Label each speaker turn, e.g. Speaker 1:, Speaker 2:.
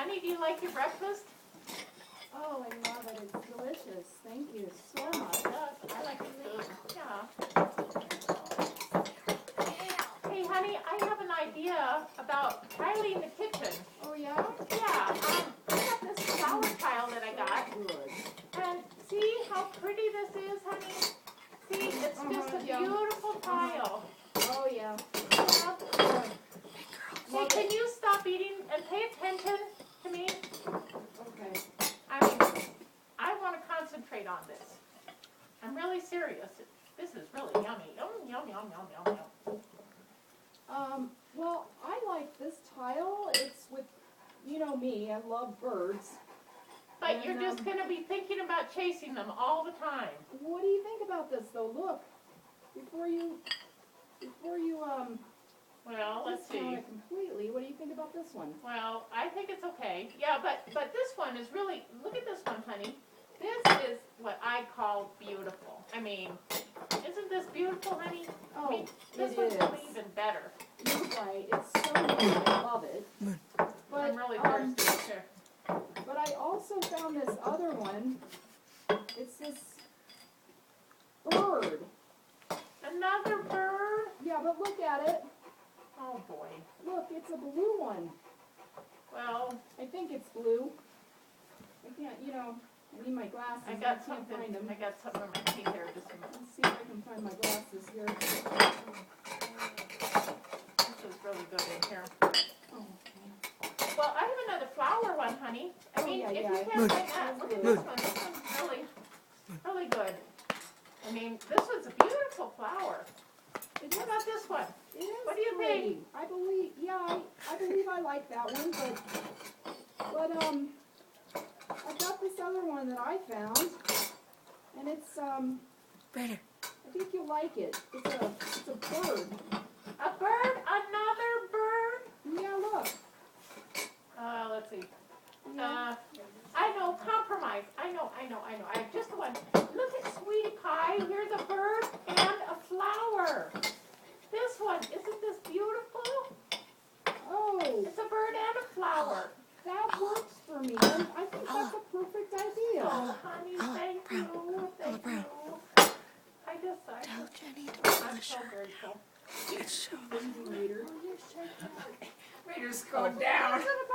Speaker 1: honey, do you like your breakfast?
Speaker 2: Oh, I love it. It's delicious. Thank you so much.
Speaker 1: Yes, I like it too. Yeah. Hey, honey, I have an idea about tiling the kitchen.
Speaker 2: Oh, yeah?
Speaker 1: Yeah, I got this flower tile that I got.
Speaker 2: Good.
Speaker 1: And see how pretty this is, honey? See, it's just a
Speaker 2: yeah.
Speaker 1: beautiful tile.
Speaker 2: Oh, yeah.
Speaker 1: Yeah. Hey, can you stop eating and pay attention to me?
Speaker 2: Okay.
Speaker 1: I mean, I want to concentrate on this. I'm really serious. This is really yummy. Yum, yum, yum, yum, yum, yum.
Speaker 2: Well, I like this tile. It's with, you know me, I love birds.
Speaker 1: But you're just going to be thinking about chasing them all the time.
Speaker 2: What do you think about this, though? Look, before you,
Speaker 1: Well, let's
Speaker 2: discount
Speaker 1: see.
Speaker 2: it completely, what do you think about this one?
Speaker 1: Well, I think it's okay. Yeah, but this one is really, look at this one, honey. This is what I call beautiful. I mean, isn't this beautiful, honey?
Speaker 2: Oh,
Speaker 1: I mean, this
Speaker 2: it
Speaker 1: one's
Speaker 2: is.
Speaker 1: really even better.
Speaker 2: You're right. It's so good. I love it. But,
Speaker 1: I'm really thirsty. Here.
Speaker 2: but I also found this other one. It's this bird.
Speaker 1: Another bird?
Speaker 2: Yeah, but look at it.
Speaker 1: Oh, boy.
Speaker 2: Look, it's a blue one.
Speaker 1: Well,
Speaker 2: I think it's blue. I can't, you know, I need my glasses.
Speaker 1: I
Speaker 2: can't
Speaker 1: got something.
Speaker 2: find them.
Speaker 1: I got something in my teeth here. Just a minute.
Speaker 2: Let's see if I can find my glasses here.
Speaker 1: This is really good in here.
Speaker 2: Oh, okay.
Speaker 1: Well, I have another flower one, honey. I mean,
Speaker 2: yeah,
Speaker 1: if
Speaker 2: yeah.
Speaker 1: you can't find that, look at this one. This one's really, really good. I mean, this one's a beautiful flower. What about this one?
Speaker 2: It is
Speaker 1: What do you
Speaker 2: pretty.
Speaker 1: think?
Speaker 2: I believe, yeah, I believe I like that one, but I got this other one that I found, and it's,
Speaker 3: Better.
Speaker 2: I think you'll like it. It's a bird.
Speaker 1: A bird? Another bird?
Speaker 2: Yeah, look.
Speaker 1: Let's see.
Speaker 2: Yeah.
Speaker 1: I know, compromise. I know. I have just the one. Look at Sweetie Pie. Here's a bird and a flower. This one, isn't this beautiful?
Speaker 2: Oh,
Speaker 1: It's a bird and a flower.
Speaker 2: that works for me. I think that's a perfect idea.
Speaker 1: Oh, honey, thank you. Thank
Speaker 3: Brown.
Speaker 1: you. I
Speaker 3: Tell
Speaker 1: just,
Speaker 3: Jenny to
Speaker 1: I'm so grateful.
Speaker 3: it's so
Speaker 2: Later.
Speaker 1: Rader's going down.
Speaker 2: Is it a